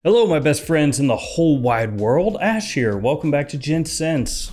Hello, my best friends in the whole wide world. Ash here. Welcome back to Gents.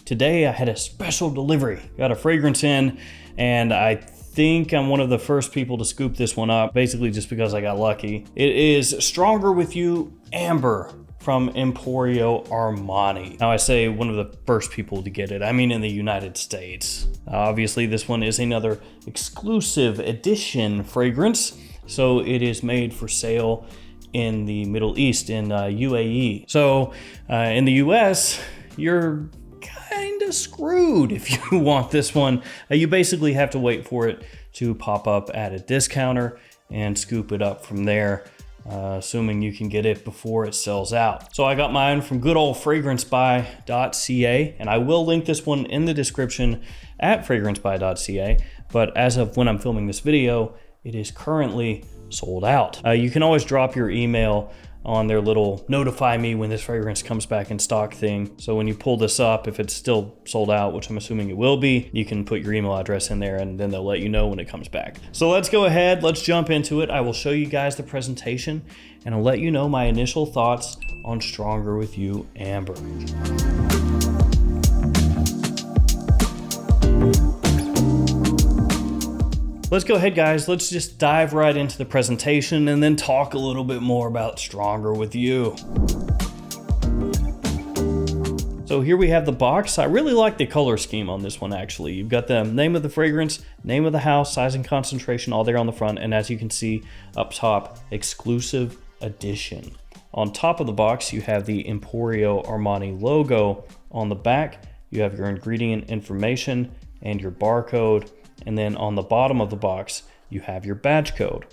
Today I had a special delivery. Got a fragrance in, and I think I'm one of the first people to scoop this one up, basically just because I got lucky. It is Stronger With You Amber from Emporio Armani. Now I say one of the first people to get it. I mean in the United States. Obviously this one is another exclusive edition fragrance, so it is made for sale in the Middle East, in UAE. So in the US, you're kind of screwed if you want this one. You basically have to wait for it to pop up at a discounter and scoop it up from there, assuming you can get it before it sells out. So I got mine from good old fragrancebuy.ca, and I will link this one in the description at fragrancebuy.ca, but as of when I'm filming this video, it is currently sold out. You can always drop your email on their little notify me when this fragrance comes back in stock thing. So when you pull this up, if it's still sold out, which I'm assuming it will be, you can put your email address in there and then they'll let you know when it comes back. So let's go ahead, let's jump into it. I will show you guys the presentation and I'll let you know my initial thoughts on Stronger With You Amber. Let's go ahead, guys. Let's just dive right into the presentation and then talk a little bit more about Stronger With You. So here we have the box. I really like the color scheme on this one, actually. You've got the name of the fragrance, name of the house, size and concentration, all there on the front. And as you can see up top, exclusive edition. On top of the box, you have the Emporio Armani logo. On the back, you have your ingredient information and your barcode. And then on the bottom of the box, you have your badge code.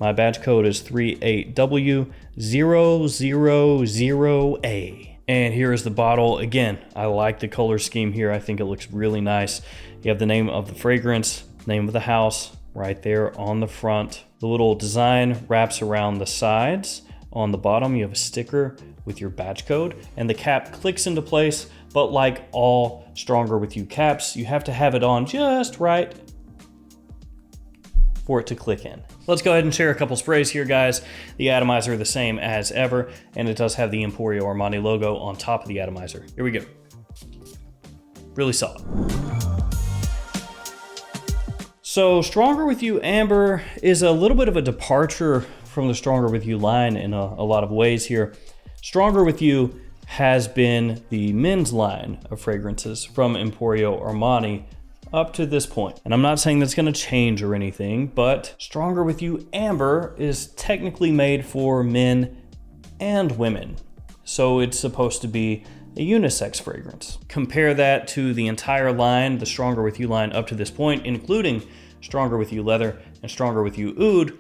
My badge code is 38W000A. And here is the bottle. Again, I like the color scheme here. I think it looks really nice. You have the name of the fragrance, name of the house right there on the front. The little design wraps around the sides. On the bottom, you have a sticker with your badge code, and the cap clicks into place. But like all Stronger With You caps, you have to have it on just right for it to click in. Let's go ahead and share a couple sprays here, guys. The atomizer are the same as ever, and it does have the Emporio Armani logo on top of the atomizer. Here we go. Really solid. So Stronger With You Amber is a little bit of a departure from the Stronger With You line in a lot of ways here. Stronger With You has been the men's line of fragrances from Emporio Armani up to this point. And I'm not saying that's gonna change or anything, but Stronger With You Amber is technically made for men and women. So it's supposed to be a unisex fragrance. Compare that to the entire line, the Stronger With You line up to this point, including Stronger With You Leather and Stronger With You Oud.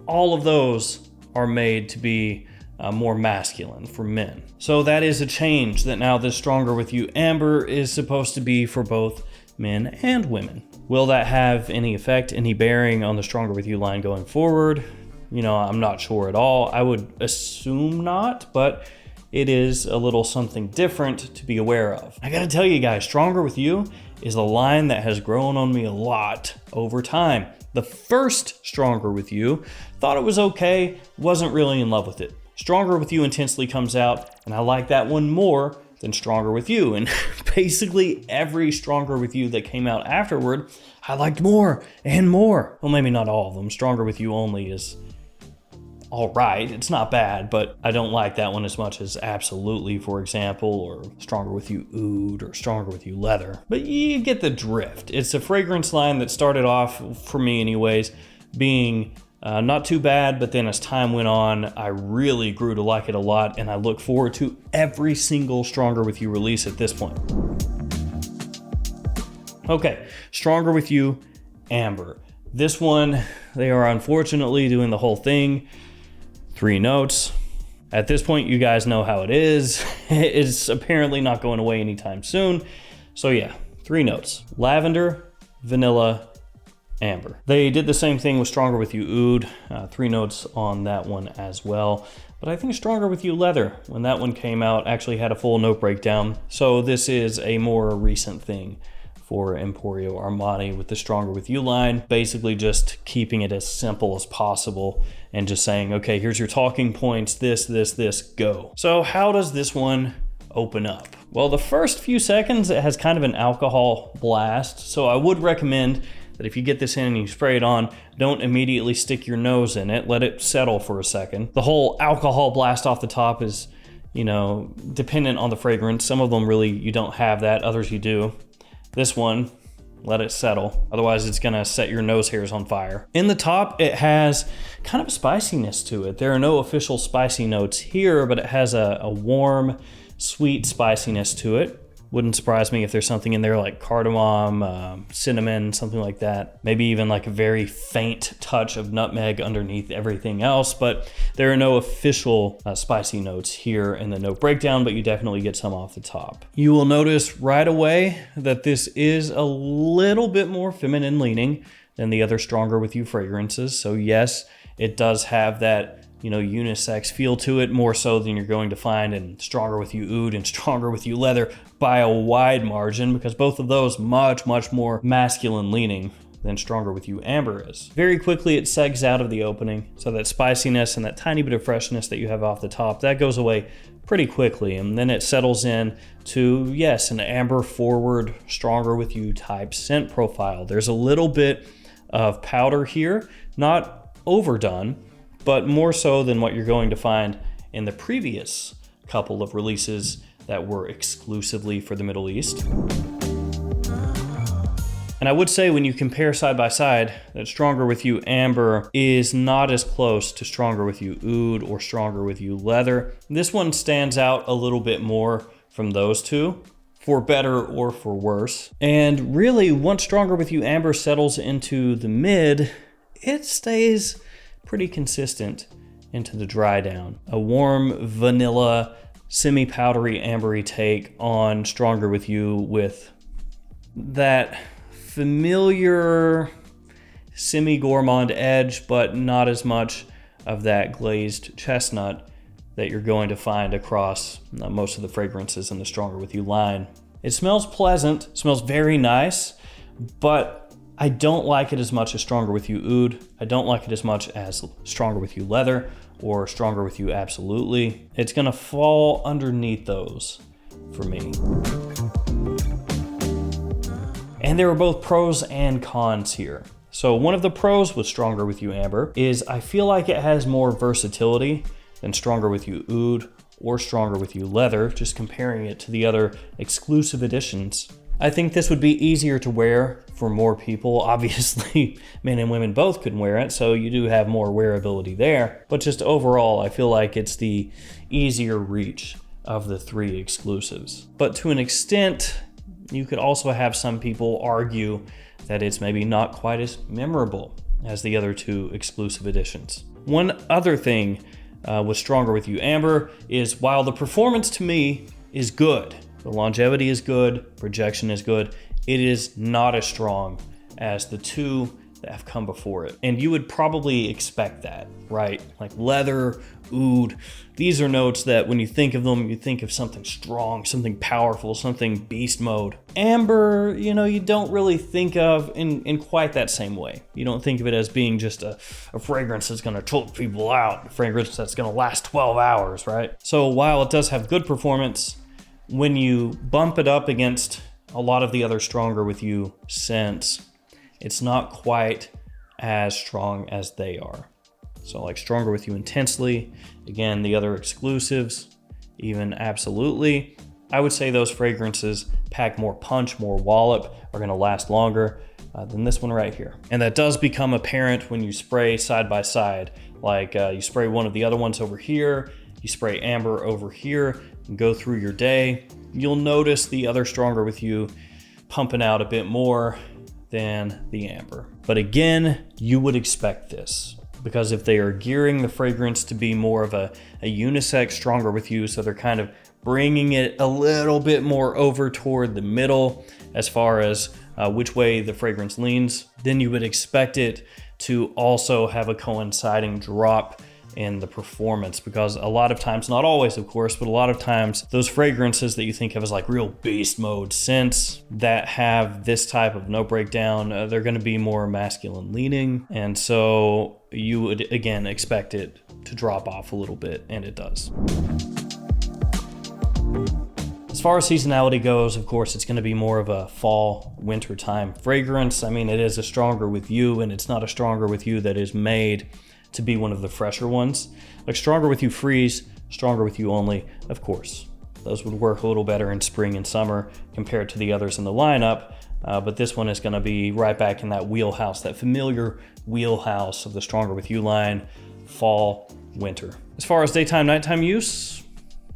All of those are made to be more masculine for men. So that is a change, that now this Stronger With You Amber is supposed to be for both men and women. Will that have any effect, any bearing on the Stronger With You line going forward? You know, I'm not sure at all. I would assume not, but it is a little something different to be aware of. I gotta tell you guys, Stronger With You is a line that has grown on me a lot over time. The first Stronger With You, thought it was okay, wasn't really in love with it. Stronger With You Intensely comes out, and I like that one more than Stronger With You. And basically every Stronger With You that came out afterward, I liked more and more. Well, maybe not all of them. Stronger With You Only is all right. It's not bad, but I don't like that one as much as Absolutely, for example, or Stronger With You Oud, or Stronger With You Leather. But you get the drift. It's a fragrance line that started off, for me anyways, being not too bad, but then as time went on, I really grew to like it a lot, and I look forward to every single Stronger With You release at this point. Okay, Stronger With You Amber. This one, they are unfortunately doing the whole thing. 3 notes. At this point, you guys know how it is. It's apparently not going away anytime soon. So yeah, 3 notes. Lavender, vanilla, amber. They did the same thing with Stronger With You Oud, 3 notes on that one as well. But I think Stronger With You Leather, when that one came out, actually had a full note breakdown. So this is a more recent thing for Emporio Armani with the Stronger With You line. Basically just keeping it as simple as possible and just saying, okay, here's your talking points, this, go. So how does this one open up? Well, the first few seconds, it has kind of an alcohol blast. So I would recommend that if you get this in and you spray it on, don't immediately stick your nose in it. Let it settle for a second. The whole alcohol blast off the top is, dependent on the fragrance. Some of them really, you don't have that, others you do. This one, let it settle. Otherwise it's gonna set your nose hairs on fire. In the top, it has kind of a spiciness to it. There are no official spicy notes here, but it has a warm, sweet spiciness to it. Wouldn't surprise me if there's something in there like cardamom, cinnamon, something like that. Maybe even like a very faint touch of nutmeg underneath everything else, but there are no official spicy notes here in the note breakdown, but you definitely get some off the top. You will notice right away that this is a little bit more feminine leaning than the other Stronger With You fragrances. So yes, it does have that unisex feel to it, more so than you're going to find in Stronger With You Oud and Stronger With You Leather by a wide margin, because both of those much more masculine leaning than Stronger With You Amber is. Very quickly it segs out of the opening, so that spiciness and that tiny bit of freshness that you have off the top, that goes away pretty quickly, and then it settles in to, yes, an amber forward Stronger With You type scent profile. There's a little bit of powder here, not overdone, but more so than what you're going to find in the previous couple of releases that were exclusively for the Middle East. And I would say when you compare side by side, that Stronger With You Amber is not as close to Stronger With You Oud or Stronger With You Leather. This one stands out a little bit more from those two, for better or for worse. And really, once Stronger With You Amber settles into the mid, it stays pretty consistent into the dry down. A warm vanilla, semi-powdery ambery take on Stronger With You with that familiar semi-gourmand edge, but not as much of that glazed chestnut that you're going to find across most of the fragrances in the Stronger With You line. It smells pleasant, smells very nice, but I don't like it as much as Stronger With You Oud. I don't like it as much as Stronger With You Leather or Stronger With You Absolutely. It's gonna fall underneath those for me. And there are both pros and cons here. So one of the pros with Stronger With You Amber is I feel like it has more versatility than Stronger With You Oud or Stronger With You Leather, just comparing it to the other exclusive editions. I think this would be easier to wear for more people. Obviously, men and women both can wear it, so you do have more wearability there. But just overall, I feel like it's the easier reach of the three exclusives. But to an extent, you could also have some people argue that it's maybe not quite as memorable as the other two exclusive editions. One other thing with Stronger With You Amber is, while the performance to me is good, the longevity is good, projection is good, it is not as strong as the two that have come before it. And you would probably expect that, right? Like leather, oud, these are notes that when you think of them, you think of something strong, something powerful, something beast mode. Amber, you don't really think of in quite that same way. You don't think of it as being just a fragrance that's gonna choke people out, a fragrance that's gonna last 12 hours, right? So while it does have good performance, when you bump it up against a lot of the other Stronger With You scents, it's not quite as strong as they are. So like Stronger With You Intensely, again, the other exclusives, even Absolutely, I would say those fragrances pack more punch, more wallop, are gonna last longer than this one right here. And that does become apparent when you spray side by side. Like you spray one of the other ones over here, you spray amber over here, and go through your day. You'll notice the other Stronger With You pumping out a bit more than the amber. But again, you would expect this, because if they are gearing the fragrance to be more of a unisex Stronger With You, so they're kind of bringing it a little bit more over toward the middle as far as which way the fragrance leans, then you would expect it to also have a coinciding drop in the performance, because a lot of times, not always of course, but a lot of times those fragrances that you think of as like real beast mode scents that have this type of note breakdown, they're going to be more masculine leaning, and so you would again expect it to drop off a little bit, and it does. As far as seasonality goes, of course, it's going to be more of a fall, winter time fragrance. I mean, it is a Stronger With You, and it's not a Stronger With You that is made to be one of the fresher ones. Like Stronger With You Freeze, Stronger With You Only, of course. Those would work a little better in spring and summer compared to the others in the lineup. But this one is going to be right back in that wheelhouse, that familiar wheelhouse of the Stronger With You line, fall, winter. As far as daytime, nighttime use,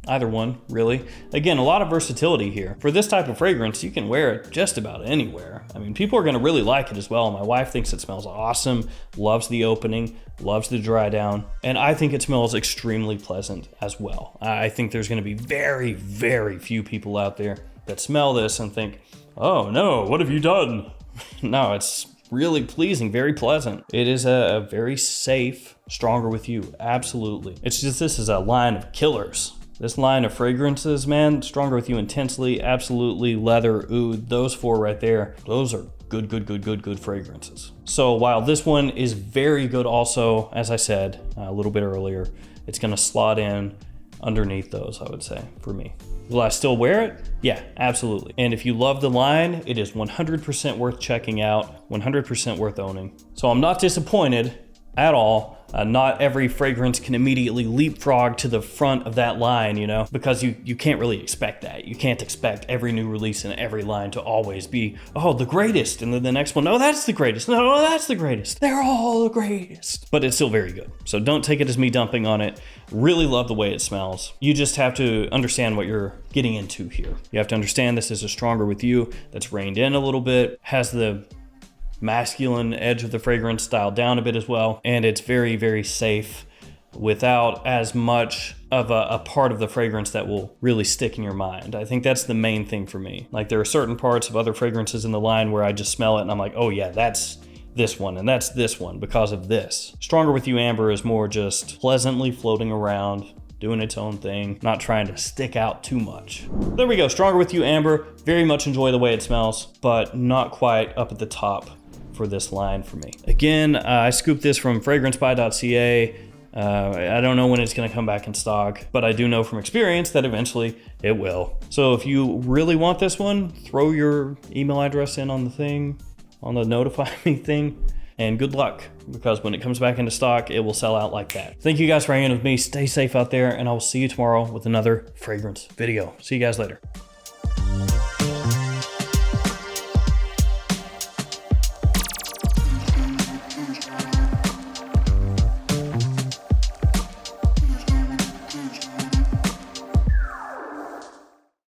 either one, really. Again, a lot of versatility here. For this type of fragrance, you can wear it just about anywhere. I mean, people are gonna really like it as well. My wife thinks it smells awesome, loves the opening, loves the dry down, and I think it smells extremely pleasant as well. I think there's gonna be very, very few people out there that smell this and think, oh no, what have you done? No, it's really pleasing, very pleasant. It is a very safe Stronger With You, absolutely. It's just, this is a line of killers. This line of fragrances, man, Stronger With You Intensely, Absolutely, Leather, Oud, those four right there, those are good fragrances. So while this one is very good also, as I said a little bit earlier, it's gonna slot in underneath those, I would say, for me. Will I still wear it? Yeah, absolutely. And if you love the line, it is 100% worth checking out, 100% worth owning. So I'm not disappointed at all. Not every fragrance can immediately leapfrog to the front of that line, you know, because you can't really expect that. You can't expect every new release in every line to always be, oh, the greatest. And then the next one, oh, that's the greatest. No, that's the greatest. They're all the greatest. But it's still very good. So don't take it as me dumping on it. Really love the way it smells. You just have to understand what you're getting into here. You have to understand this is a Stronger With You that's reined in a little bit, has the masculine edge of the fragrance dialed down a bit as well, and it's very, very safe without as much of a part of the fragrance that will really stick in your mind. I think that's the main thing for me. Like, there are certain parts of other fragrances in the line where I just smell it and I'm like, oh yeah, that's this one and that's this one because of this. Stronger With You Amber is more just pleasantly floating around, doing its own thing, not trying to stick out too much. There we go, Stronger With You Amber. Very much enjoy the way it smells, but not quite up at the top for this line for me. Again, I scooped this from fragrancebuy.ca. I don't know when it's gonna come back in stock, but I do know from experience that eventually it will. So if you really want this one, throw your email address in on the thing, on the notify me thing, and good luck, because when it comes back into stock, it will sell out like that. Thank you guys for hanging with me. Stay safe out there, and I will see you tomorrow with another fragrance video. See you guys later.